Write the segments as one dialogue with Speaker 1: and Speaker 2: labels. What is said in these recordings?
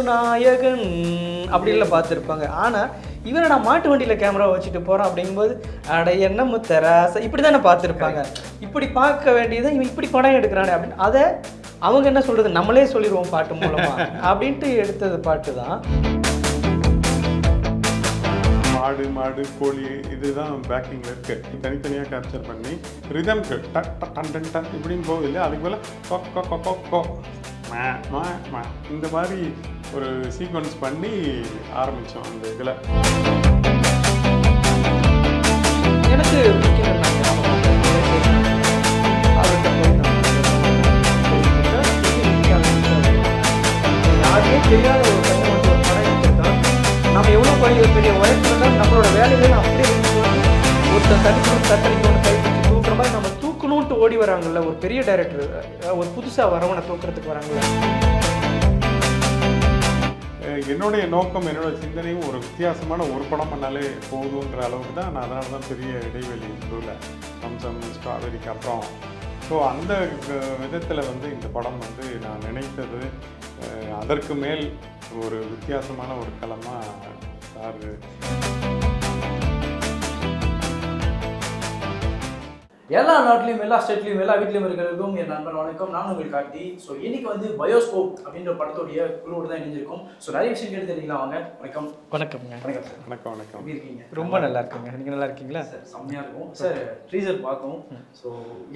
Speaker 1: நாயகன் அப்படின்லாம் பார்த்துருப்பாங்க. ஆனால் இவரை நான் மாட்டு வண்டியில் கேமரா வச்சுட்டு போகிறேன் அப்படிங்கும்போது அட என்ன முத்தராசை இப்படி தானே பார்த்துருப்பாங்க. இப்படி பார்க்க வேண்டியதை இவன் இப்படி படம் எடுக்கிறானே அப்படின்னு அதை அவங்க என்ன சொல்கிறது, நம்மளே சொல்லிடுவோம் பாட்டு மூலமாக அப்படின்ட்டு எடுத்தது பாட்டு தான்.
Speaker 2: மாடு மாடு கோழி இதுதான் பேக்கிங்கில் இருக்குது. தனித்தனியாக கேப்சர் பண்ணி ரிதம்க்கு டன் இப்படின்னு போகுது இல்லையா, அதுக்கு மேலே கொக்கோ இந்த மாதிரி ஒரு சீக்வன்ஸ் பண்ணி ஆரம்பித்தோம் அந்த இதில்.
Speaker 1: எனக்கு யாருமே தெரியாத ஒரு படம் எடுத்துருக்கா. நம்ம எவ்வளோ பெரிய உழைப்பு தான் நம்மளோட வேலைகளை அப்படியே ஒருத்தர் தட்டடிக்கணும் கை தூக்குற மாதிரி நம்ம தூக்கணும்ட்டு ஓடி வராங்கல்ல ஒரு பெரிய டைரக்டர், ஒரு புதுசாக வரவனை தூக்குறதுக்கு வராங்கல்ல.
Speaker 2: என்னுடைய நோக்கம் என்னோட சிந்தனையும் ஒரு வித்தியாசமான ஒரு படம் பண்ணாலே போதுன்ற அளவுக்கு தான் நான் அதனால தான் பெரிய இடைவெளி இல்லை வம்சம் ஸ்ட்ராபெரிக்கு அப்புறம். ஸோ அந்த விதத்தில் இந்த படம் நான் நினைத்தது அதற்கு மேல் ஒரு வித்தியாசமான ஒரு களமாக சார்.
Speaker 3: எல்லா நாட்டிலையும் எல்லா ஸ்டேட்லையும் எல்லா வீட்லையும் இருக்கிறதுக்கும் என் நண்பன் வணக்கம். நான் உங்களுக்கு காட்டி. ஸோ இன்னைக்கு பயோஸ்கோப் அப்படின்ற படத்துடைய குழுவோடு தான் இணைஞ்சிருக்கும். ஸோ நிறைய விஷயம் கேட்டு தெரிஞ்சுக்கலாம். வாங்க. வணக்கம்.
Speaker 1: வணக்கம்ங்க.
Speaker 3: வணக்கம் சார்.
Speaker 2: வணக்கம் வணக்கம்.
Speaker 3: எப்படி இருக்கீங்க?
Speaker 1: ரொம்ப நல்லா இருக்குங்க. நீங்கள் நல்லா இருக்கீங்களா
Speaker 3: சார்? செம்மையாக இருக்கும் சார். ட்ரீசர் பார்த்தோம். ஸோ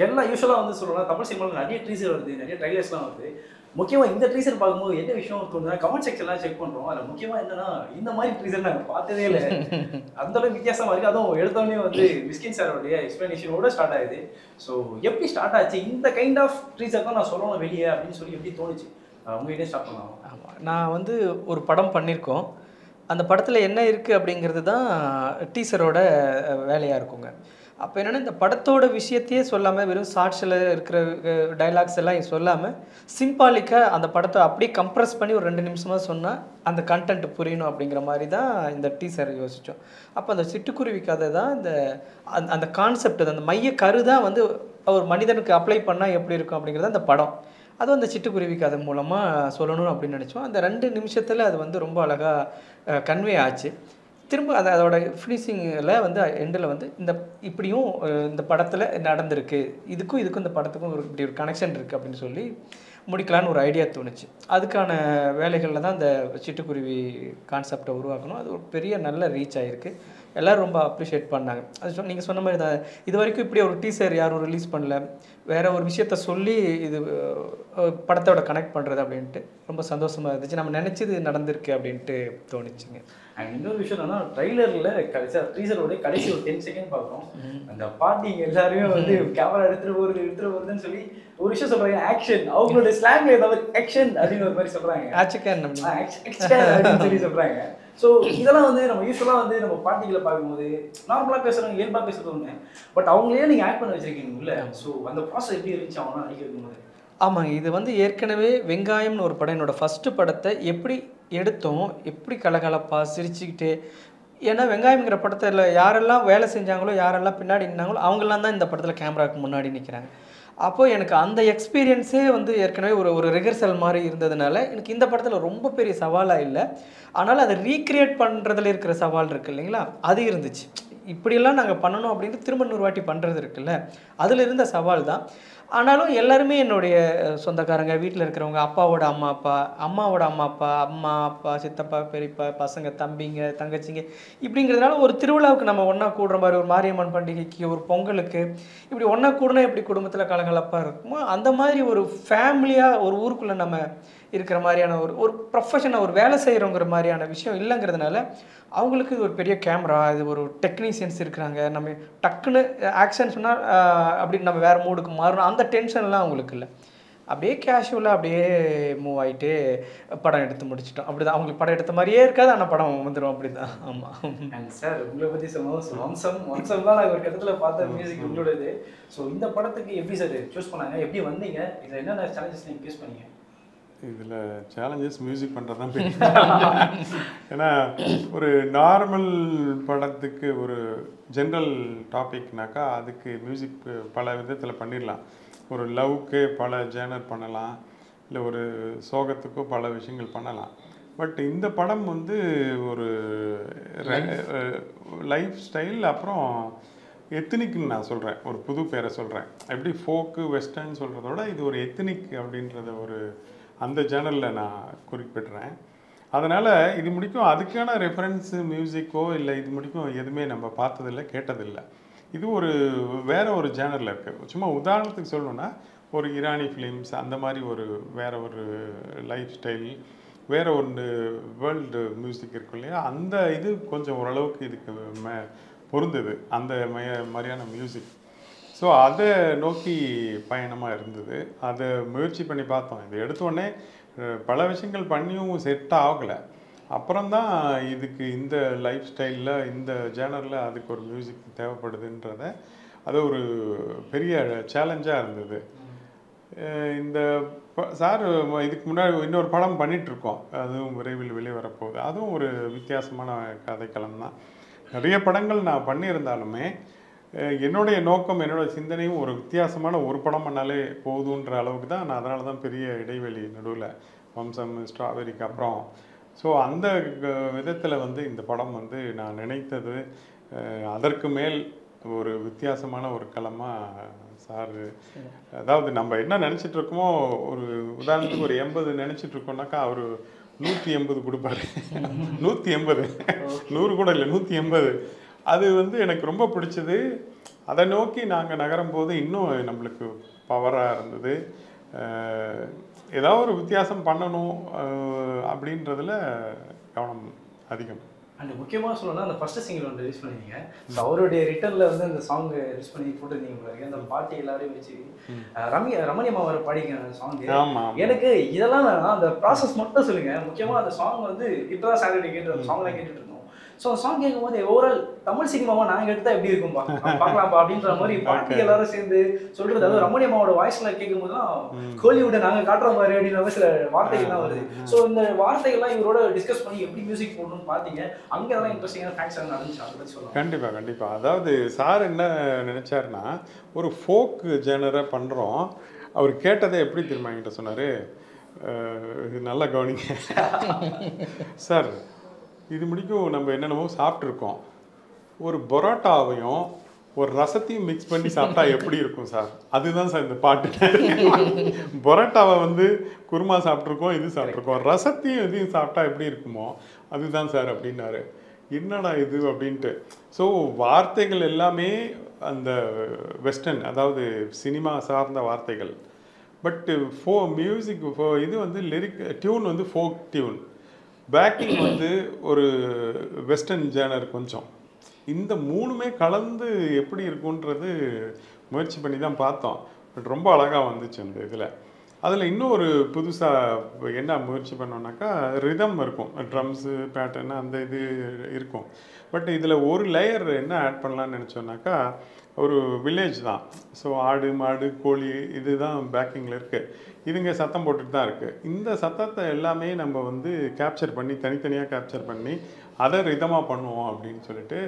Speaker 3: எல்லாம் யூஸ்வலாக சொல்லலாம் தமிழ் சினிமாவில் நிறைய ட்ரீசர் வருது, நிறைய ட்ரைலர்ஸ்லாம் வருது. முக்கியமாக இந்த ட்ரீசர் பார்க்கும்போது என்ன விஷயம் தோணுதுன்னா கமெண்ட் செக்ஷன்லாம் செக் பண்ணுறோம். அதில் முக்கியமாக என்னன்னா இந்த மாதிரி ட்ரீசர் நாங்கள் பார்த்ததே இல்லை. அந்தளவுக்கு வித்தியாசமாக இருக்குது. அதுவும் எடுத்தோடனே மிஸ்கின் சாரோடைய எக்ஸ்பிளனேஷனோட ஸ்டார்ட் ஆகுது. ஸோ எப்படி ஸ்டார்ட் ஆச்சு இந்த கைண்ட் ஆஃப் ட்ரீசர் தான் நான் சொல்லணும் வெளியே அப்படின்னு சொல்லி எப்படி தோணுச்சு? உங்ககிட்டே ஸ்டார்ட் பண்ணலாம்.
Speaker 1: ஆமாம், நான் ஒரு படம் பண்ணியிருக்கோம். அந்த படத்தில் என்ன இருக்குது அப்படிங்கிறது தான் டீசரோட வேலையாக இருக்குங்க. அப்போ என்னென்னா இந்த படத்தோட விஷயத்தையே சொல்லாமல் வெறும் ஷார்ட்ஸில் இருக்கிற டைலாக்ஸ் எல்லாம் சொல்லாமல் சிம்பாலிக்காக அந்த படத்தை அப்படியே கம்ப்ரெஸ் பண்ணி ஒரு 2 நிமிஷமாக சொன்னால் அந்த கண்டென்ட் புரியணும் அப்படிங்கிற மாதிரி தான் இந்த டீசர் யோசித்தோம். அப்போ அந்த சிட்டுக்குருவி கதை தான் அந்த கான்செப்ட், அந்த மைய கரு தான் ஒரு மனிதனுக்கு அப்ளை பண்ணால் எப்படி இருக்கும் அப்படிங்கிறது அந்த படம். அதுவும் அந்த சிட்டுக்குருவி கதை மூலமாக சொல்லணும் அப்படின்னு நினச்சோம். அந்த 2 நிமிஷத்தில் அது ரொம்ப அழகாக கன்வே ஆச்சு. திரும்ப அதோட ஃபினிஷிங்கில் எண்டில் இப்படியும் இந்த படத்தில் நடந்திருக்கு, இதுக்கும் இந்த படத்துக்கும் இப்படி ஒரு கனெக்ஷன் இருக்குது அப்படின்னு சொல்லி முடிக்கலான்னு ஒரு ஐடியா தோணுச்சு. அதுக்கான வேலைகளில் தான் இந்த சிட்டுக்குருவி கான்செப்டை உருவாக்கணும். அது ஒரு பெரிய நல்ல ரீச் ஆகிருக்கு. எல்லோரும் ரொம்ப அப்ரிஷியேட் பண்ணாங்க. அது நீங்கள் சொன்ன மாதிரி தான் இது வரைக்கும் இப்படி ஒரு டீசர் யாரும் ரிலீஸ் பண்ணல, வேறு ஒரு விஷயத்த சொல்லி இது படத்தோட கனெக்ட் பண்ணுறது அப்படின்ட்டு ரொம்ப சந்தோஷமாக இருந்துச்சு. நம்ம நினச்சது நடந்திருக்கு அப்படின்ட்டு தோணுச்சுங்க.
Speaker 3: அண்ட் இன்னொரு விஷயம் என்னன்னா ட்ரைலரில் ட்ரீசரோட கடைசி ஒரு 10 செகண்ட் பார்க்குறோம். அந்த பாட்டிங்க எல்லாருமே கேமரா எடுத்துகிட்டு வருதுன்னு சொல்லி ஒரு விஷயம் சொல்கிறாங்க. ஆக்ஷன், அவங்களோட ஸ்லாங்ல ஏதாவது ஆக்ஷன் அப்படின்னு ஒரு மாதிரி சொல்கிறாங்க. அப்படின்னு சொல்லி சொல்கிறாங்க. ஸோ இதெல்லாம் நம்ம யூஸ்வலாக நம்ம பாட்டிகளை பார்க்கும்போது நார்மலாக பேசுகிறாங்க, இயல்பாக பேசுகிறது ஒன்று. பட் அவங்களே நீங்கள் ஆக்ட் பண்ண வச்சுருக்கீங்கல்ல. ஸோ அந்த ப்ராசஸ் எப்படி இருந்துச்சு அவனா அடிக்க வைக்கும்போது?
Speaker 1: ஆமாங்க, இது ஏற்கனவே வெங்காயம்னு ஒரு படம், என்னோடய ஃபஸ்ட்டு படத்தை எப்படி எடுத்தோம், எப்படி கலகலப்பாக சிரிச்சுக்கிட்டு. ஏன்னா வெங்காயம்ங்கிற படத்தில் யாரெல்லாம் வேலை செஞ்சாங்களோ, யாரெல்லாம் பின்னாடி நின்னாங்களோ அவங்கெல்லாம் தான் இந்த படத்தில் கேமராவுக்கு முன்னாடி நிற்கிறாங்க. அப்போது எனக்கு அந்த எக்ஸ்பீரியன்ஸே ஏற்கனவே ஒரு ரிஹர்சல் மாதிரி இருந்ததுனால எனக்கு இந்த படத்தில் ரொம்ப பெரிய சவாலாக இல்லை. ஆனால் அதை ரீக்ரியேட் பண்ணுறதுல இருக்கிற சவால் இருக்குது இல்லைங்களா, அது இருந்துச்சு. இப்படியெல்லாம் நாங்கள் பண்ணணும் அப்படின்ட்டு திரும்ப 100 வாட்டி பண்ணுறது இருக்குல்ல, அதில் இருந்த சவால் தான். ஆனாலும் எல்லாருமே என்னுடைய சொந்தக்காரங்க, வீட்டில் இருக்கிறவங்க, அப்பாவோட அம்மா அப்பா, அம்மாவோட அம்மா அப்பா, அம்மா அப்பா, சித்தப்பா, பெரியப்பா, பசங்க, தம்பிங்க, தங்கச்சிங்க, இப்படிங்கிறதுனால ஒரு திருவிழாவுக்கு நம்ம ஒன்றா கூடுற மாதிரி, ஒரு மாரியம்மன் பண்டிகைக்கு, ஒரு பொங்கலுக்கு இப்படி ஒன்றா கூடனா எப்படி குடும்பத்தில் கலகலப்பாக இருக்குமோ அந்த மாதிரி ஒரு ஃபேமிலியாக ஒரு ஊருக்குள்ளே நம்ம இருக்கிற மாதிரியான ஒரு ப்ரொஃபஷனாக ஒரு வேலை செய்கிறோங்கிற மாதிரியான விஷயம் இல்லைங்கிறதுனால அவங்களுக்கு இது ஒரு பெரிய கேமரா, இது ஒரு டெக்னீஷியன்ஸ் இருக்கிறாங்க, நம்ம டக்குன்னு ஆக்ஷன் சொன்னால் அப்படி நம்ம வேறு மூடுக்கு மாறணும், அந்த டென்ஷன்லாம் அவங்களுக்கு இல்லை. அப்படியே கேஷுவலாக அப்படியே மூவ் ஆகிட்டு படம் எடுத்து முடிச்சிட்டோம். அப்படி தான் அவங்களுக்கு படம் எடுத்த மாதிரியே இருக்காது, ஆனால் படம் வந்துடும். அப்படி தான். ஆமாம்.
Speaker 3: அண்ட் சார் உங்களை பற்றி சொல்லணும், வம்சம் தான் நான் ஒரு கட்டத்தில் பார்த்த மியூசிக் உங்களோடது. ஸோ இந்த படத்துக்கு எப்படி சார் சூஸ் பண்ணாங்க, எப்படி வந்தீங்க, இதில் என்னென்ன சேலஞ்சஸ் நீங்கள் ஃபேஸ் பண்ணீங்க?
Speaker 2: இதில் சேலஞ்சஸ் மியூசிக் பண்ணுறது தான் பெரிய. ஏன்னா ஒரு நார்மல் படத்துக்கு ஒரு ஜென்ரல் டாபிக்னாக்கா அதுக்கு மியூசிக் பல விதத்தில் பண்ணிடலாம். ஒரு லவ்க்கு பல ஜேனர் பண்ணலாம், இல்லை ஒரு சோகத்துக்கும் பல விஷயங்கள் பண்ணலாம். பட் இந்த படம் வந்து ஒரு லைஃப் ஸ்டைல், அப்புறம் எத்தனிக்னு நான் சொல்கிறேன், ஒரு புது பேரை சொல்கிறேன். எப்படி ஃபோக்கு வெஸ்டர்ன் சொல்கிறத விட இது ஒரு எத்தனிக் அப்படின்றத ஒரு அந்த ஜேர்னலில் நான் குறிப்பிடுறேன். அதனால் இது முடிக்கும் அதுக்கான ரெஃபரன்ஸு மியூசிக்கோ இல்லை இது முடிக்கும் எதுவுமே நம்ம பார்த்ததில்லை, கேட்டதில்லை. இது ஒரு வேறு ஒரு ஜேர்னலில் இருக்குது. சும்மா உதாரணத்துக்கு சொல்லணுன்னா ஒரு ஈரானி ஃபிலிம்ஸ் அந்த மாதிரி ஒரு வேறு ஒரு லைஃப் ஸ்டைல், வேறு ஒன்று வேர்ல்டு மியூசிக் இருக்கும் இல்லையா, அந்த இது கொஞ்சம் ஓரளவுக்கு இதுக்கு பொருந்தது, அந்த மாதிரியான மியூசிக். ஸோ அதை நோக்கி பயணமாக இருந்தது. அதை முயற்சி பண்ணி பார்த்தோம். இதை எடுத்தோடனே பல விஷயங்கள் பண்ணியும் செட் ஆகலை. அப்புறம்தான் இதுக்கு இந்த லைஃப் ஸ்டைலில் இந்த ஜேர்னலில் அதுக்கு ஒரு மியூசிக் தேவைப்படுதுன்றத அது ஒரு பெரிய சேலஞ்சாக இருந்தது. இந்த சார் இதுக்கு முன்னாடி இன்னொரு படம் பண்ணிகிட்ருக்கோம், அதுவும் விரைவில் வெளியே வரப்போகுது. அதுவும் ஒரு வித்தியாசமான கதைக்களம் தான். நிறைய படங்கள் நான் பண்ணியிருந்தாலுமே என்னுடைய நோக்கம் என்னோடய சிந்தனையும் ஒரு வித்தியாசமான ஒரு படம் பண்ணாலே போதுன்ற அளவுக்கு தான் நான் அதனால தான் பெரிய இடைவெளி நடுவில் வம்சம் ஸ்ட்ராபெரிக்கு அப்புறம். ஸோ அந்த விதத்தில் வந்து இந்த படம் வந்து நான் நினைத்தது அதற்கு மேல் ஒரு வித்தியாசமான ஒரு களமாக சார். அதாவது நம்ம என்ன நினச்சிட்டு இருக்கோமோ, ஒரு உதாரணத்துக்கு ஒரு 80 நினச்சிட்டு இருக்கோம்னாக்கா அவர் 180 கொடுப்பாரு. 180, 100 கூட இல்லை, 180. அது வந்து எனக்கு ரொம்ப பிடிச்சது. அதை நோக்கி நாங்கள் நகரும் போது இன்னும் நம்மளுக்கு பவராக இருந்தது. ஏதாவது ஒரு வித்தியாசம் பண்ணணும் அப்படின்றதுல கவனம் அதிகம்.
Speaker 3: அண்ட் முக்கியமாக சொல்லணும்னா அந்த ஃபர்ஸ்ட் சிங்கிள் ஒன்று ரிலீஸ் பண்ணியிருந்தீங்க. ஸோ அவருடைய ரிட்டர்னில் வந்து அந்த சாங் ரிலீஸ் பண்ணி போட்டுருந்தீங்க பாருங்க. அந்த பாட்டு எல்லாரையும் வச்சு ரமணியம்மா வர பாடிக்க அந்த சாங். எனக்கு இதெல்லாம் வேணாம், அந்த ப்ராசஸ் மட்டும் சொல்லுங்க. முக்கியமாக அந்த சாங் வந்து இப்போதான் சாட்டர்டே கேட்டு அந்த சாங்லாம் கேட்டுட்டு இருந்தோம். ஸோ சாங் கேட்கும் போது ஓவரால் தமிழ் சினிமாவை நாங்கள் எடுத்தால் எப்படி இருக்கும்பா, பார்க்கலாம்ப்பா அப்படின்ற மாதிரி பாட்டி எல்லாரும் சேர்ந்து சொல்றது. அதாவது ரமணியம்மாவோட வாய்ஸ்ல கேட்கும் போது தான் கோலிவுட்டை நாங்கள் காட்டுற மாதிரி அப்படின்ற சில வார்த்தைகள்லாம் வருது. ஸோ இந்த வார்த்தைகள்லாம் இவரோட டிஸ்கஸ் பண்ணி எப்படி மியூசிக் போடணும்னு பார்த்தீங்க. அங்கே தான் இன்ட்ரெஸ்டிங்கான ஃபேக்ட்ஸ் நடந்துச்சு, அதை பற்றி சொல்லலாம்.
Speaker 2: கண்டிப்பாக. அதாவது சார் என்ன நினச்சாருன்னா, ஒரு ஃபோக் ஜேனரை பண்ணுறோம். அவர் கேட்டதை எப்படி திரும்ப என்கிட்ட சொன்னார், இது நல்லா கவனிங்க சார், இது முடிக்கும் நம்ம என்னென்னமோ சாப்பிட்ருக்கோம், ஒரு பரோட்டாவையும் ஒரு ரசத்தையும் மிக்ஸ் பண்ணி சாப்பிட்டா எப்படி இருக்கும் சார், அதுதான் சார் இந்த பாட்டு. பரோட்டாவை வந்து குருமா சாப்பிட்ருக்கோம், இது சாப்பிட்ருக்கோம், ரசத்தையும் இதையும் சாப்பிட்டா எப்படி இருக்குமோ அதுதான் சார் அப்படின்னாரு. என்னடா இது அப்படின்ட்டு. ஸோ வார்த்தைகள் எல்லாமே அந்த வெஸ்டர்ன், அதாவது சினிமா சார்ந்த வார்த்தைகள். பட்டு மியூசிக் இது வந்து லிரிக் டியூன் வந்து ஃபோக் டியூன், பேக்கிங் வந்து ஒரு வெஸ்டர்ன் ஜேனர் கொஞ்சம். இந்த மூணுமே கலந்து எப்படி இருக்குன்றது முயற்சி பண்ணி தான் பார்த்தோம். பட் ரொம்ப அழகாக வந்துச்சு அந்த இதில். அதில் இன்னும் ஒரு புதுசாக என்ன முயற்சி பண்ணோன்னாக்கா, ரிதம் இருக்கும், ட்ரம்ஸு பேட்டர்னு அந்த இது இருக்கும். பட் இதில் ஒரு லேயர் என்ன ஆட் பண்ணலான்னு நினச்சோன்னாக்கா, ஒரு வில்லேஜ் தான். ஸோ ஆடு மாடு கோழி இதுதான் பேக்கிங்கில் இருக்குது. இதுங்க சத்தம் போட்டுட்டு தான் இருக்குது. இந்த சத்தத்தை எல்லாமே நம்ம வந்து கேப்சர் பண்ணி தனித்தனியாக கேப்சர் பண்ணி அதை ரிதமாக பண்ணுவோம் அப்படின்னு சொல்லிட்டு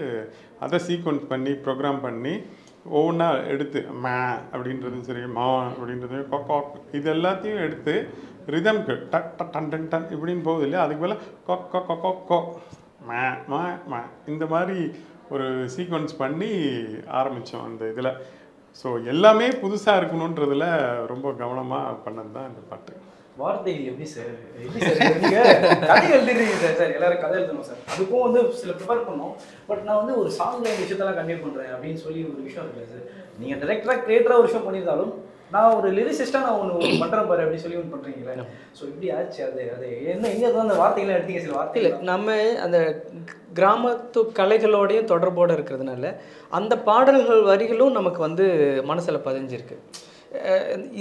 Speaker 2: அதை சீக்வன்ஸ் பண்ணி ப்ரோக்ராம் பண்ணி ஒவ்வொன்றா எடுத்து மே அப்படின்றதும் சரி, மா அப்படின்றதையும் கொக் இது எல்லாத்தையும் எடுத்து ரிதம்க்கு டக் டக் டன் டன் டன் இப்படின்னு போகுது இல்லையா, அதுக்கு மேலே கொக் கொக் கொக் கொ மே மா மே இந்த மாதிரி ஒரு சீக்வன்ஸ் பண்ணி ஆரம்பித்தோம் அந்த இதில். ஸோ எல்லாமே புதுசாக இருக்கணுன்றதுல ரொம்ப கவனமாக பண்ணது தான் இந்த பாட்டு.
Speaker 3: வார்த்தைகள் எப்படி சார் நீங்கள் கதை எழுதிடுறீங்க சார் எல்லாரும் கதை எழுதணும் சார். அதுக்கும் வந்து சில ப்ரிப்பேர் பண்ணோம். பட் நான் வந்து ஒரு சாங்கில் இந்த விஷயத்தெல்லாம் கன்வே பண்ணுறேன் அப்படின்னு சொல்லி ஒரு விஷயம் இருக்குது சார். நீங்கள் டைரக்டராக கிரியேட்டராக ஒரு விஷயம் பண்ணியிருந்தாலும் நான் ஒரு லிரிசிஸ்டாக நான் ஒன்று பண்ணுறேன் பாரு அப்படின்னு சொல்லி ஒன்று பண்ணுறீங்களே. ஸோ இப்படி ஆச்சு அது எங்கே தான் அந்த வார்த்தைகள்லாம் எடுத்தீங்க? சில வார்த்தைகள்
Speaker 1: நம்ம அந்த கிராமத்து கலைகளோடையும் தொடர்போடு இருக்கிறதுனால அந்த பாடல்கள் வரிகளும் நமக்கு வந்து மனசில் பதிஞ்சிருக்கு.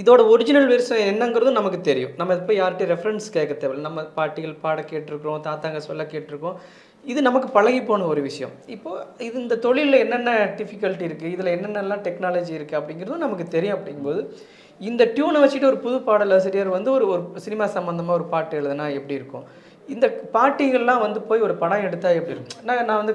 Speaker 1: இதோட ஒரிஜினல் வெர்ஷன் என்னங்கிறதும் நமக்கு தெரியும். நம்ம இப்போ யார்கிட்டையும் ரெஃபரன்ஸ் கேட்க தேவையில்லை. நம்ம பாட்டிகள் பாட கேட்டிருக்கிறோம், தாத்தாங்க சொல்ல கேட்டிருக்கோம். இது நமக்கு பழகி போன ஒரு விஷயம். இப்போது இது இந்த தொழிலில் என்னென்ன டிஃபிகல்ட்டி இருக்குது, இதில் என்னென்னலாம் டெக்னாலஜி இருக்குது அப்படிங்கிறதும் நமக்கு தெரியும். அப்படிங்கும்போது இந்த டியூனை வச்சுட்டு ஒரு புது பாடல் ஆசிரியர் வந்து ஒரு சினிமா சம்மந்தமாக ஒரு பாட்டு எழுதுனா எப்படி இருக்கும், இந்த பாட்டிகள்லாம் வந்து போய் ஒரு படம் எடுத்தால் எப்படி இருக்கும்? நான் வந்து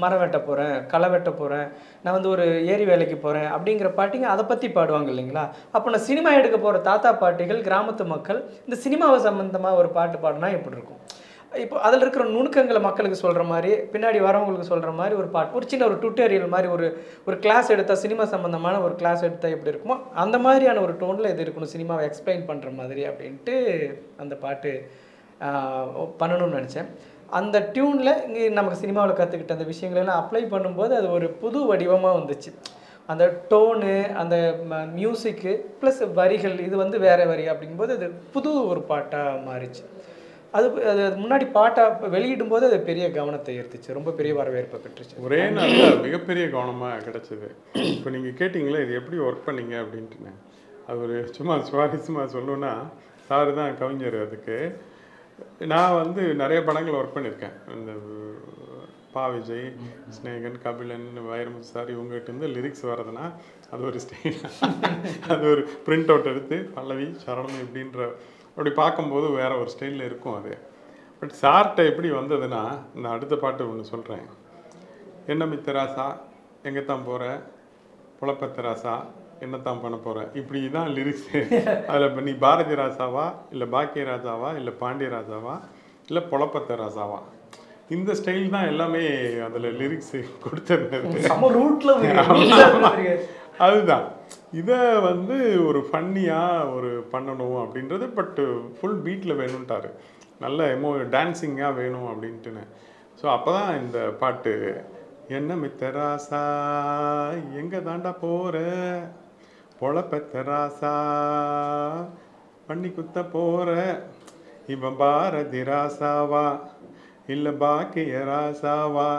Speaker 1: மரம் வெட்ட போகிறேன், களை வெட்ட போகிறேன், நான் வந்து ஒரு ஏரி வேலைக்கு போகிறேன் அப்படிங்கிற பாட்டிங்க அதை பற்றி பாடுவாங்க இல்லைங்களா? அப்போ நான் சினிமா எடுக்க போகிற தாத்தா பாட்டிகள், கிராமத்து மக்கள் இந்த சினிமாவை சம்மந்தமாக ஒரு பாட்டு பாடினா எப்படி இருக்கும்? இப்போ அதில் இருக்கிற நுணுக்கங்களை மக்களுக்கு சொல்கிற மாதிரி, பின்னாடி வரவங்களுக்கு சொல்கிற மாதிரி ஒரு பாட்டு, ஒரு சின்ன ஒரு டுட்டோரியல் மாதிரி, ஒரு கிளாஸ் எடுத்தால், சினிமா சம்மந்தமான ஒரு கிளாஸ் எடுத்தால் எப்படி இருக்குமோ அந்த மாதிரியான ஒரு டோனில் இது இருக்கணும், சினிமாவை எக்ஸ்பிளைன் பண்ணுற மாதிரி அப்படின்ட்டு அந்த பாட்டு பண்ணணும்னு நினச்சேன். அந்த டியூனில் இங்கே நமக்கு சினிமாவில் கற்றுக்கிட்ட அந்த விஷயங்களெல்லாம் அப்ளை பண்ணும்போது அது ஒரு புது வடிவமாக வந்துச்சு. அந்த டோனு, அந்த மியூசிக்கு ப்ளஸ் வரிகள், இது வந்து வேறு வரி அப்படிங்கும்போது அது புது ஒரு பாட்டாக மாறிச்சு. அது முன்னாடி பாட்டாக வெளியிடும்போது அது பெரிய கவனத்தை ஈர்த்துச்சு, ரொம்ப பெரிய வரவேற்பை பெற்றுச்சு.
Speaker 2: ஒரே நாளில் மிகப்பெரிய கவனமாக கிடச்சிது. இப்போ நீங்கள் கேட்டிங்களே இது எப்படி ஒர்க் பண்ணீங்க அப்படின்ட்டுன்னு, அது ஒரு சும்மா சுவாரஸ்யமாக சொல்லணுன்னா, சார் தான் கவிஞர். அதுக்கு நான் வந்து நிறைய படங்கள் ஒர்க் பண்ணியிருக்கேன். இந்த பா விஜய், ஸ்நேகன், கபிலன், வைரமுத்து சார் இவங்ககிட்ட லிரிக்ஸ் வர்றதுன்னா அது ஒரு ஸ்டைல், அது ஒரு பிரிண்ட் அவுட் எடுத்து பல்லவி சரணம் இப்படின்ற அப்படி பார்க்கும்போது வேற ஒரு ஸ்டைலில் இருக்கும் அது. பட் சார்கிட்ட எப்படி வந்ததுன்னா, நான் அடுத்த பாட்டு ஒன்று சொல்கிறேன். என்ன மித்தராசா எங்கே தான் போகிற, புலப்பத்தராசா என்னத்தான் பண்ண போகிற, இப்படி தான் லிரிக்ஸு. அதில் இப்போ நீ பாரதி ராசாவா, இல்லை பாக்கிய ராஜாவா, இல்லை பாண்டிய ராஜாவா, இல்லை புலப்பத்த ராசாவா, இந்த ஸ்டைல் தான் எல்லாமே அதில் லிரிக்ஸு கொடுத்துருந்தது. அதுதான் இதை வந்து ஒரு ஃபன்னியாக ஒரு பண்ணணும் அப்படின்றது. பட் ஃபுல் பீட்டில் வேணும்ட்டாரு, நல்ல டான்ஸிங்காக வேணும் அப்படின்ட்டுன்னு. ஸோ அப்போ தான் இந்த பாட்டு, என்ன மித்தராசா எங்கே தாண்டா போகிற, பொழப்பத்த ராசா பண்ணி குத்த போகிற, இவன் பாரதி ராசாவா இல்லை பாக்கிய ராசாவா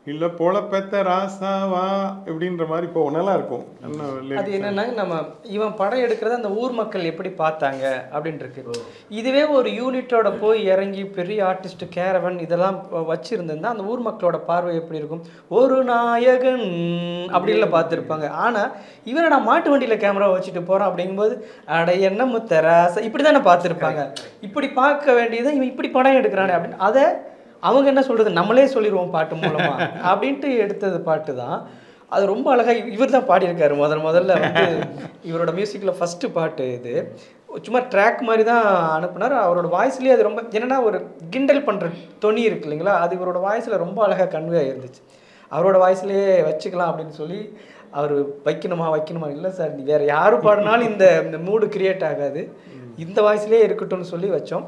Speaker 2: இல்லை பொழப்பத்த ராசாவா இப்படின்ற மாதிரி இப்போ நல்லா இருக்கும்.
Speaker 1: அது என்னன்னா, நம்ம இவன் படம் எடுக்கிறத அந்த ஊர் மக்கள் எப்படி பார்த்தாங்க அப்படின்னு இருக்கு. இதுவே ஒரு யூனிட்டோட போய் இறங்கி பெரிய ஆர்டிஸ்ட் கேரவன் இதெல்லாம் வச்சிருந்தா அந்த ஊர் மக்களோட பார்வை எப்படி இருக்கும்? ஒரு நாயகன் அப்படின்ல பார்த்துருப்பாங்க. ஆனால் இவனை நான் மாட்டு வண்டியில் கேமரா வச்சுட்டு போகிறோம் அப்படிங்கும்போது அட என்ன முத்தராசா இப்படி தானே பார்த்துருப்பாங்க. இப்படி பார்க்க வேண்டியதை இவன் இப்படி படம் எடுக்கிறானே அப்படின்னு அதை அவங்க என்ன சொல்கிறது, நம்மளே சொல்லிடுவோம் பாட்டு மூலமாக அப்படின்ட்டு எடுத்தது பாட்டு தான். அது ரொம்ப அழகாக இவர் தான் பாடியிருக்காரு முதல்ல வந்து இவரோட மியூசிக்கில் ஃபஸ்ட்டு பாட்டு இது. சும்மா ட்ராக் மாதிரி தான் அனுப்புனார். அவரோட வாய்ஸ்லேயே அது ரொம்ப என்னென்னா ஒரு கிண்டல் பண்ணுற தொனி இருக்கு இல்லைங்களா, அது இவரோட வாய்ஸில் ரொம்ப அழகாக கன்வே ஆகிருந்துச்சு. அவரோட வாய்ஸ்லேயே வச்சுக்கலாம் அப்படின்னு சொல்லி அவர் வைக்கணுமா இல்லை சார், நீ வேறு யாரும் பாடினாலும் இந்த மூடு கிரியேட் ஆகாது, இந்த வாய்ஸ்லேயே இருக்கட்டும்னு சொல்லி வச்சோம்.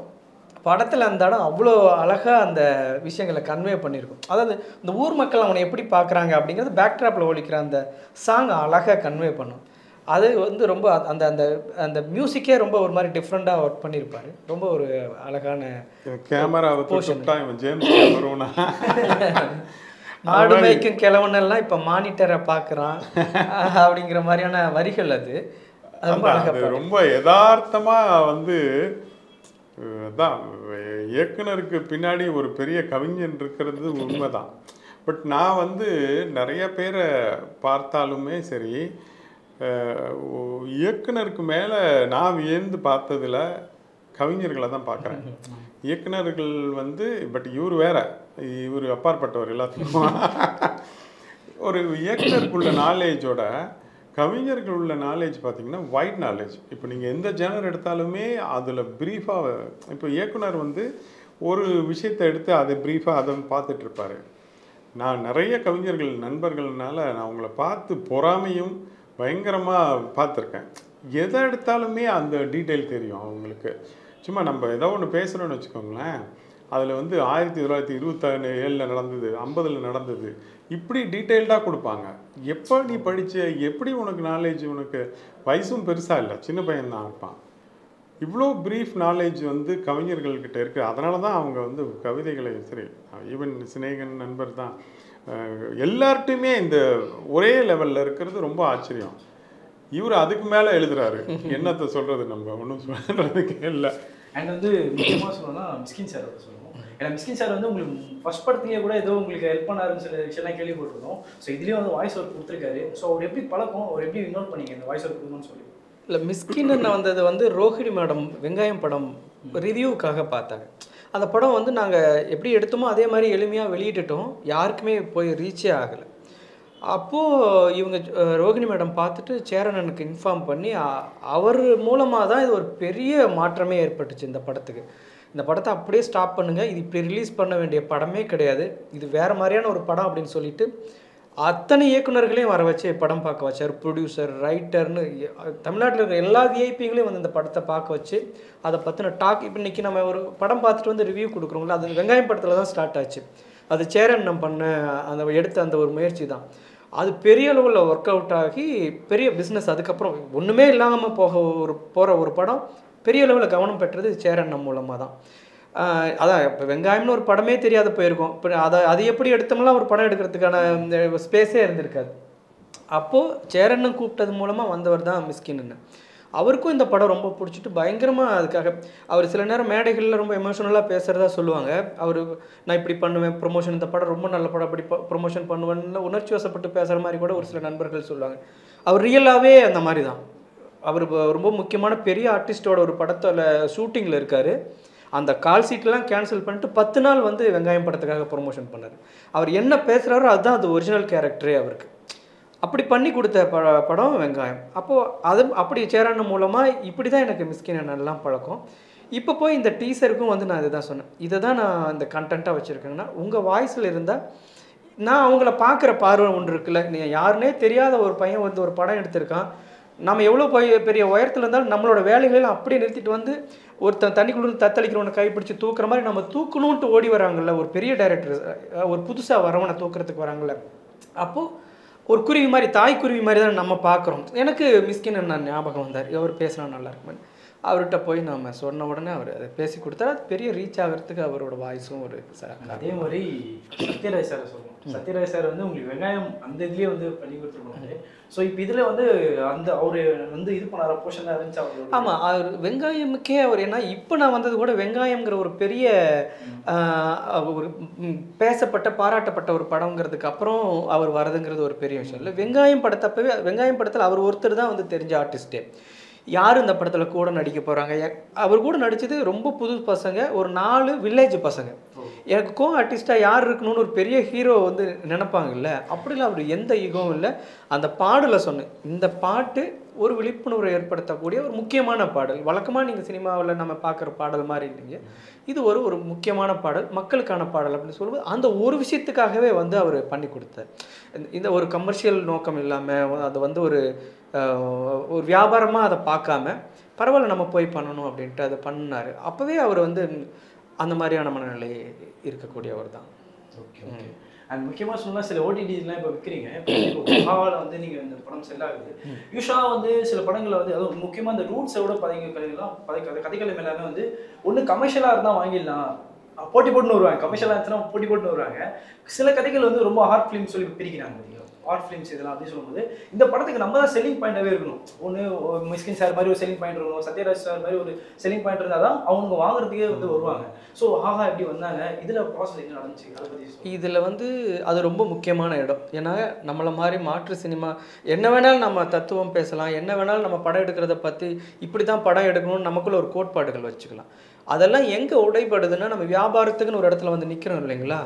Speaker 1: படத்தில் அந்த இடம் அவ்வளோ அழகாக அந்த விஷயங்களை கன்வே பண்ணியிருக்கும். அதாவது இந்த ஊர் மக்கள் அவனை எப்படி பார்க்குறாங்க அப்படிங்கிறது பேக்ட்ராப்பில் ஒழிக்கிற அந்த சாங் அழகாக கன்வே பண்ணும். அது வந்து ரொம்ப அந்த அந்த அந்த மியூசிக்கே ரொம்ப ஒரு மாதிரி டிஃப்ரெண்ட்டாக ஒர்க் பண்ணியிருப்பார். ரொம்ப ஒரு அழகான
Speaker 2: கேமரா
Speaker 1: மாடு மேய்க்கும் கிழவனெல்லாம் இப்போ மானிட்டரை பார்க்குறான் அப்படிங்கிற மாதிரியான வரிகள். அது ரொம்ப அழகாக
Speaker 2: ரொம்ப யதார்த்தமாக வந்து அதான் இயக்குனருக்கு பின்னாடி ஒரு பெரிய கவிஞன் இருக்கிறது உண்மைதான். பட் நான் வந்து நிறைய பேரை பார்த்தாலுமே சரி, இயக்குனருக்கு மேலே நான் வியந்து பார்த்ததில் கவிஞர்களை தான் பார்க்குறேன். இயக்குனர்கள் வந்து பட் இவர் வேற, இவர் அப்பாற்பட்டவர் எல்லாத்துக்கும். ஒரு இயக்குனருக்குள்ள நாலேஜோட கவிஞர்கள் உள்ள நாலேஜ் பார்த்தீங்கன்னா வைட் நாலேஜ். இப்போ நீங்கள் எந்த ஜேனர் எடுத்தாலுமே அதில் ப்ரீஃபாக, இப்போ இயக்குனர் வந்து ஒரு விஷயத்தை எடுத்து அதை ப்ரீஃபாக அதை பார்த்துட்ருப்பார். நான் நிறைய கவிஞர்கள் நண்பர்கள்னால நான் அவங்கள பார்த்து பொறாமையும் பயங்கரமாக பார்த்துருக்கேன். எதை எடுத்தாலுமே அந்த டீட்டெயில் தெரியும் அவங்களுக்கு. சும்மா நம்ம ஏதோ ஒன்று பேசுகிறோன்னு வச்சுக்கோங்களேன், அதில் வந்து 1927 நடந்தது, 50 நடந்தது, இப்படி டீட்டெயில்டாக கொடுப்பாங்க. எப்போ நீ படித்த, எப்படி உனக்கு நாலேஜ், உனக்கு வயசும் பெருசாக இல்லை, சின்ன பையன்தான் இருப்பான். இவ்வளோ ப்ரீஃப் நாலேஜ் வந்து கவிஞர்கள்கிட்ட இருக்குது. அதனால தான் அவங்க வந்து கவிதைகளை சரி, ஈவன் சிநேகன் நண்பர் தான் எல்லார்ட்டையுமே இந்த ஒரே லெவலில் இருக்கிறது ரொம்ப ஆச்சரியம். இவர் அதுக்கு மேலே எழுதுறாரு, என்னத்தை சொல்கிறது, நம்ம ஒன்றும் சொல்கிறதுக்கு இல்லை.
Speaker 3: அண்ட் வந்து முக்கியமாக சொல்லணும்னா மிஸ்கின் சார் சொல்லுவோம். ஏன்னா மிஸ்கின் சார் வந்து உங்களுக்கு ஃபர்ஸ்ட் படத்துலேயே கூட ஏதோ உங்களுக்கு ஹெல்ப் பண்ணாருன்னு சில விஷயம்லாம் கேள்விப்பட்டிருந்தோம். ஸோ இதுலேயும் வந்து வாய்ஸ் ஒர்க் கொடுத்துருக்காரு. ஸோ அவர் எப்படி பழக்கம், அவர் எப்படி இன்வால்வ் பண்ணிங்க இந்த வாய்ஸ் ஒர்க் கொடுக்கணும்னு சொல்லி?
Speaker 1: இல்லை, மிஸ்கின்னு வந்தது வந்து ரோஹிணி மேடம் வெங்காயம் படம் ரிவ்யூவுக்காக பார்த்தாங்க. அந்த படம் வந்து நாங்கள் எப்படி எடுத்தோமோ அதே மாதிரி எளிமையாக வெளியிட்டுட்டோம், யாருக்குமே போய் ரீச்சே ஆகலை. அப்போது இவங்க ரோகிணி மேடம் பார்த்துட்டு சேரனனுக்கு இன்ஃபார்ம் பண்ணி அவர் மூலமாக தான் இது ஒரு பெரிய மாற்றமே ஏற்பட்டுச்சு இந்த படத்துக்கு. இந்த படத்தை அப்படியே ஸ்டாப் பண்ணுங்கள், இது இப்படி ரிலீஸ் பண்ண வேண்டிய படமே கிடையாது, இது வேறு மாதிரியான ஒரு படம் அப்படின்னு சொல்லிட்டு அத்தனை இயக்குநர்களையும் வர வச்சு படம் பார்க்க வச்சார். ப்ரொடியூசர், ரைட்டர்னு தமிழ்நாட்டில் இருக்கிற எல்லா விஐபிகளையும் வந்து இந்த படத்தை பார்க்க வச்சு அதை பற்றின டாக். இப்போ இன்றைக்கி நம்ம ஒரு படம் பார்த்துட்டு வந்து ரிவ்யூ கொடுக்குறோங்களா, அது வெங்காயம் படத்தில் தான் ஸ்டார்ட் ஆச்சு. அது சேரன் நம்ம பண்ண அந்த எடுத்த அந்த ஒரு முயற்சி தான். அது பெரிய அளவில் ஒர்க் அவுட் ஆகி பெரிய பிஸ்னஸ். அதுக்கப்புறம் ஒன்றுமே இல்லாமல் போகிற ஒரு படம் பெரிய அளவில் கவனம் பெற்றது சேரன் மூலமாக தான். அதான் இப்போ வெங்காயம்னு ஒரு படமே தெரியாத போயிருக்கோம். இப்போ அது எப்படி எடுத்தோம்லாம் ஒரு படம் எடுக்கிறதுக்கான ஸ்பேஸே இருந்திருக்காது. அப்போது சேரன்னு கூப்பிட்டது மூலமாக வந்தவர் தான் மிஸ்கின்னு. அவருக்கும் இந்த படம் ரொம்ப பிடிச்சிட்டு பயங்கரமாக அதுக்காக அவர் சில நேரம் மேடைகளில் ரொம்ப எமோஷனலாக பேசுகிறதா சொல்லுவாங்க. அவர் நான் இப்படி பண்ணுவேன் ப்ரொமோஷன், இந்த படம் ரொம்ப நல்ல படம், அப்படி ப்ரொமோஷன் பண்ணுவேன்னு உணர்ச்சி வசப்பட்டு பேசுகிற மாதிரி கூட ஒரு சில நண்பர்கள் சொல்லுவாங்க. அவர் ரியலாகவே அந்த மாதிரி தான். அவர் ரொம்ப முக்கியமான பெரிய ஆர்டிஸ்டோட ஒரு படத்தில் ஷூட்டிங்கில் இருக்கார். அந்த கால் சீட்லாம் கேன்சல் பண்ணிட்டு 10 நாள் வந்து வெங்காயம் படத்துக்காக ப்ரொமோஷன் பண்ணார். அவர் என்ன பேசுகிறாரோ அதுதான் அது ஒரிஜினல் கேரக்டரே அவருக்கு. அப்படி பண்ணி கொடுத்த படம் வெங்காயம். அப்போது அப்படி சேரன் மூலமாக இப்படி தான் எனக்கு மிஸ்கின் பழக்கம். இப்போ போய் இந்த டீசருக்கும் வந்து நான் இதுதான் சொன்னேன், இதை தான் நான் இந்த கண்டென்ட்டாக வச்சுருக்கேங்கன்னா உங்கள் வாய்ஸில் இருந்தால் நான் அவங்கள பார்க்குற பார்வை ஒன்று இருக்குல்ல, நீங்கள் யாருன்னே தெரியாத ஒரு பையன் வந்து ஒரு படம் எடுத்திருக்கான், நம்ம எவ்வளோ பெரிய உயரத்தில் இருந்தாலும் நம்மளோட வேலைகளெல்லாம் அப்படியே நிறுத்திட்டு வந்து ஒருத்தன் தண்ணிக்குள்ள தத்தளிக்கிறவனை கைப்பிடிச்சி தூக்குற மாதிரி நம்ம தூக்கணுன்ட்டு ஓடி வராங்கல்ல ஒரு பெரிய டைரக்டர், ஒரு புதுசாக வரவனை தூக்குறதுக்கு வராங்கல்ல. அப்போது ஒரு குருவி மாதிரி, தாய் குருவி மாதிரி தான் நம்ம பார்க்குறோம். எனக்கு மிஸ்கின் நான் ஞாபகம் வந்தார், அவர் பேசினா நல்லா இருக்குமே. அவர்கிட்ட போய் நம்ம சொன்ன உடனே அவர் அதை பேசி கொடுத்தாரு. அது பெரிய ரீச் ஆகிறதுக்கு அவரோட வாய்ஸும் ஒரு
Speaker 3: அதே மாதிரி சத்யராஜ் சாரை சொல்லுவோம். சத்யராஜ் சார் வந்து உங்களுக்கு வெங்காயம் அந்த இதுலேயே வந்து பண்ணி கொடுத்துருப்பாங்க. ஸோ இப்போ இதில் வந்து அந்த அவர் வந்து இது பண்ணார போர்ஷனாக இருந்துச்சு அவர்.
Speaker 1: ஆமாம், அவர் வெங்காயமுக்கே அவர் ஏன்னா இப்போ நான் வந்தது கூட வெங்காயம்ங்கிற ஒரு பெரிய ஒரு பேசப்பட்ட பாராட்டப்பட்ட ஒரு படங்கிறதுக்கு அப்புறம் அவர் வரதுங்கிறது ஒரு பெரிய விஷயம் இல்லை. வெங்காயம் படத்தப்பவே வெங்காயம் படத்தில் அவர் ஒருத்தர் தான் வந்து தெரிஞ்ச ஆர்டிஸ்டே. யார் இந்த படத்தில் கூட நடிக்க போகிறாங்க, அவர் கூட நடித்தது ரொம்ப புது பசங்க, ஒரு 4 வில்லேஜ் பசங்க. எனக்கு கோ ஆர்டிஸ்டாக யார் இருக்கணும்னு ஒரு பெரிய ஹீரோ வந்து நினைப்பாங்கல்ல, அப்படிலாம் அவர் எந்த ஈகோவும் இல்லை. அந்த பாடலை சொன்னேன், இந்த பாட்டு ஒரு விழிப்புணர்வை ஏற்படுத்தக்கூடிய ஒரு முக்கியமான பாடல். வழக்கமாக நீங்கள் சினிமாவில் நம்ம பார்க்குற பாடல் மாதிரி இல்லைங்க, இது ஒரு முக்கியமான பாடல், மக்களுக்கான பாடல் அப்படின்னு சொல்லும்போது அந்த ஒரு விஷயத்துக்காகவே வந்து அவர் பண்ணி கொடுத்தார். இந்த ஒரு கமர்ஷியல் நோக்கம் இல்லாமல் அதை வந்து ஒரு வியாபாரமாக அதை பார்க்காம பரவாயில்ல நம்ம போய் பண்ணணும் அப்படின்ட்டு அதை பண்ணார். அப்போவே அவர் வந்து அந்த மாதிரியான மனநிலை இருக்கக்கூடியவர் தான்.
Speaker 3: Okay okay. அண்ட் முக்கியமாக சொன்னால் சில ஓடிடிஸ்லாம் இப்போ விற்கிறீங்க. இப்போ மகாவில் வந்து நீங்கள் இந்த படம் செல் ஆகுது. யூஸ்வலாக வந்து சில படங்களில் வந்து அதுவும் முக்கியமாக இந்த ரூட்ஸோட கதைகள் எல்லாமே வந்து ஒன்று கமர்ஷியலாக இருந்தால் வாங்கிடலாம், போட்டி போட்டுன்னு வருவாங்க. கமர்ஷியலாக இருந்துச்சுன்னா போட்டி போட்டுன்னு வருவாங்க. சில கதைகள் வந்து ரொம்ப ஹார்ட் ஃபிலிம் சொல்லி பிரிக்கிறாங்க. ஆர்ட் ஃபிலிம்ஸ் இதெல்லாம் அப்படின்னு சொல்லும்போது இந்த படத்துக்கு நம்ம தான் செல்லிங் பாயிண்டாகவே இருக்கணும். ஒன்று மிஸ்கின் சார் மாதிரி ஒரு செல்லிங் பாயிண்ட் இருக்கணும், சத்யராஜ் சார் மாதிரி ஒரு செல்லிங் பாயிண்ட் இருந்தால் தான் அவங்க வாங்குறதுக்கே வந்து வருவாங்க. ஸோ ஆஹா எப்படி வந்தாங்க, இதில் ப்ராசஸ் என்ன நடந்துச்சு அதை பற்றி?
Speaker 1: இதில் வந்து அது ரொம்ப முக்கியமான இடம். ஏன்னா நம்மளை மாதிரி மாற்று சினிமா என்ன வேணாலும் நம்ம தத்துவம் பேசலாம், என்ன வேணாலும் நம்ம படம் எடுக்கிறத பற்றி இப்படி தான் படம் எடுக்கணும்னு நமக்குள்ள ஒரு கோட்பாடுகள் வச்சுக்கலாம். அதெல்லாம் எங்கே உடைபடுதுன்னா நம்ம வியாபாரத்துக்குன்னு ஒரு இடத்துல வந்து நிற்கிறோம் இல்லைங்களா.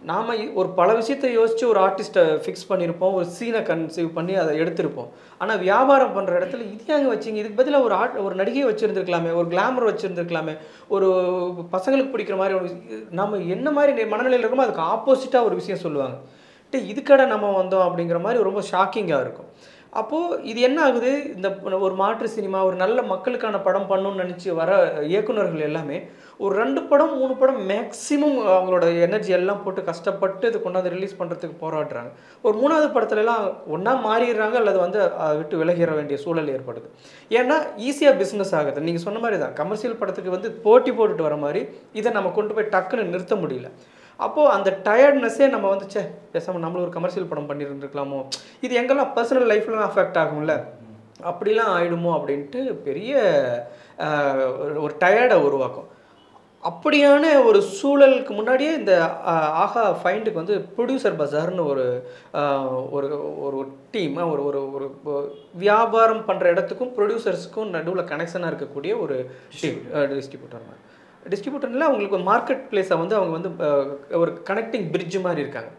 Speaker 1: நாம் ஒரு பல விஷயத்தை யோசித்து ஒரு ஆர்டிஸ்ட்டை ஃபிக்ஸ் பண்ணியிருப்போம், ஒரு சீனை கன்சீவ் பண்ணி அதை எடுத்திருப்போம். ஆனால் வியாபாரம் பண்ணுற இடத்துல இது ஏங்க வச்சிங்க, இதுக்கு பதிலாக ஒரு நடிகையை வச்சுருந்துருக்கலாமே, ஒரு கிளாமர் வச்சுருந்துருக்கலாமே, ஒரு பசங்களுக்கு பிடிக்கிற மாதிரி ஒரு நம்ம என்ன மாதிரி மனநிலையில் இருக்கோமோ அதுக்கு ஆப்போசிட்டாக ஒரு விஷயம் சொல்லுவாங்க. இதுக்கடை நம்ம வந்தோம் அப்படிங்கிற மாதிரி ரொம்ப ஷாக்கிங்காக இருக்கும். அப்போது இது என்ன ஆகுது, இந்த ஒரு மாற்று சினிமா ஒரு நல்ல மக்களுக்கான படம் பண்ணணும்னு நினச்சி வர இயக்குநர்கள் எல்லாமே ஒரு 2 படம் 3 படம் மேக்ஸிமம் அவங்களோட எனர்ஜி எல்லாம் போட்டு கஷ்டப்பட்டு இது கொண்டாந்து ரிலீஸ் பண்ணுறதுக்கு போராடுறாங்க. ஒரு 3வது படத்துலலாம் ஒன்றா மாறிடுறாங்க அல்லது வந்து விட்டு விலகிற வேண்டிய சூழல் ஏற்படுது. ஏன்னா ஈஸியாக பிஸ்னஸ் ஆகுது. நீங்கள் சொன்ன மாதிரி தான் கமர்ஷியல் படத்துக்கு வந்து போட்டி போட்டுட்டு வர மாதிரி இதை நம்ம கொண்டு போய் டக்குன்னு நிறுத்த முடியல. அப்போது அந்த டயர்ட்னஸ்ஸே நம்ம வந்து பேசாமல் நம்மளும் ஒரு கமர்ஷியல் படம் பண்ணியிருந்துருக்கலாமோ, இது எங்கெல்லாம் பர்சனல் லைஃப்லாம் அஃபெக்ட் ஆகும்ல, அப்படிலாம் ஆகிடுமோ அப்படின்ட்டு பெரிய ஒரு டயர்டை உருவாக்கும். அப்படியான ஒரு சூழலுக்கு முன்னாடியே இந்த ஆஹா ஃபைண்டுக்கு வந்து ப்ரொடியூசர் பஜார்னு ஒரு ஒரு டீம், ஒரு ஒரு வியாபாரம் பண்ணுற இடத்துக்கும் ப்ரொடியூசர்ஸுக்கும் நடுவில் கனெக்ஷனாக இருக்கக்கூடிய ஒரு டீம், டிஸ்ட்ரிபியூட்டர். டிஸ்ட்ரிபியூட்டர்ல அவங்களுக்கு ஒரு மார்க்கெட் பிளேஸை வந்து அவங்க வந்து ஒரு கனெக்டிங் பிரிட்ஜ் மாதிரி இருக்காங்க.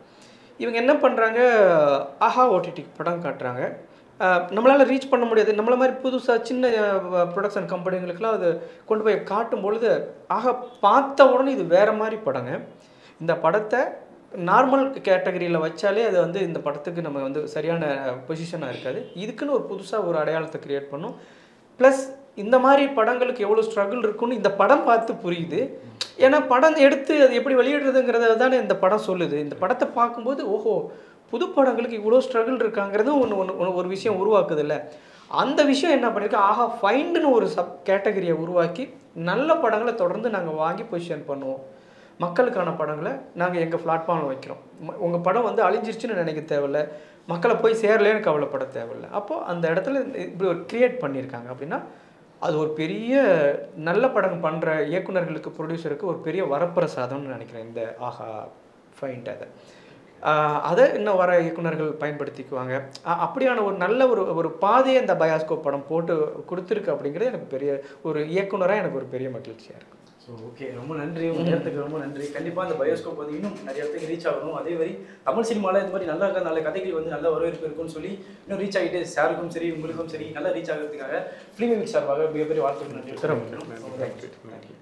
Speaker 1: இவங்க என்ன பண்ணுறாங்க, ஆஹா ஓடிடி படம் காட்டுறாங்க. நம்மளால் ரீச் பண்ண முடியாது. நம்மள மாதிரி புதுசாக சின்ன ப்ரொடக்ஷன் கம்பெனிகளுக்கெல்லாம் அது கொண்டு போய் காட்டும் பொழுது ஆஹா பார்த்த உடனே இது வேறு மாதிரி படங்க. இந்த படத்தை நார்மல் கேட்டகரியில் வச்சாலே அது வந்து இந்த படத்துக்கு நம்ம வந்து சரியான பொசிஷனாக இருக்காது. இதுக்குன்னு ஒரு புதுசாக ஒரு அடையாளத்தை க்ரியேட் பண்ணும். ப்ளஸ் இந்த மாதிரி படங்களுக்கு எவ்வளோ ஸ்ட்ரகிள் இருக்குன்னு இந்த படம் பார்த்து புரியுது. ஏன்னா படம் எடுத்து அது எப்படி வெளியிடுறதுங்கிறத தானே இந்த படம் சொல்லுது. இந்த படத்தை பார்க்கும்போது ஓஹோ புது படங்களுக்கு இவ்வளோ ஸ்ட்ரகிள் இருக்காங்கிறது ஒரு விஷயம் உருவாக்குது இல்லை. அந்த விஷயம் என்ன பண்ணியிருக்கோம், ஆஹா ஃபைண்டுன்னு ஒரு சப் கேட்டகரியை உருவாக்கி நல்ல படங்களை தொடர்ந்து நாங்கள் வாங்கி பொசிஷன் பண்ணுவோம். மக்களுக்கான படங்களை நாங்கள் எங்கள் பிளாட்ஃபார்மில் வைக்கிறோம். உங்கள் படம் வந்து அழிஞ்சிருச்சுன்னு நினைக்க தேவையில்லை, மக்களை போய் சேரலேன்னு கவலைப்பட தேவையில்லை. அப்போது அந்த இடத்துல இப்படி ஒரு க்ரியேட் பண்ணியிருக்காங்க அப்படின்னா அது ஒரு பெரிய நல்ல படம் பண்ணுற இயக்குநர்களுக்கு ப்ரொடியூசருக்கு ஒரு பெரிய வரப்பிரசாதம்னு நினைக்கிறேன் இந்த ஆஹா ஃபைண்ட். அதை இன்னும் வர இயக்குநர்கள் பயன்படுத்திக்குவாங்க. அப்படியான ஒரு நல்ல ஒரு பாதையை இந்த பயாஸ்கோப் படம் போட்டு கொடுத்துருக்கு அப்படிங்கிறது எனக்கு பெரிய ஒரு இயக்குனராக எனக்கு ஒரு பெரிய மகிழ்ச்சியாக இருக்கும்.
Speaker 3: ஸோ ஓகே, ரொம்ப நன்றி. உங்கள் நேரத்துக்கு ரொம்ப நன்றி. கண்டிப்பாக இந்த பயோஸ்கோப் வந்து இன்னும் நிறைய இடத்துக்கு ரீச் ஆகணும். அதே மாதிரி தமிழ் சினிமாவில் இந்த மாதிரி நல்ல கதைகள் வந்து நல்ல வரவேற்பு இருக்குன்னு சொல்லி இன்னும் ரீச் ஆகிட்டு சாருக்கும் சரி உங்களுக்கும் சரி நல்லா ரீச் ஆகிறதுக்காக ஃபிலிம் சார்பாக மிகப்பெரிய வாழ்த்துக்கள். நன்றி.
Speaker 1: நன்றி.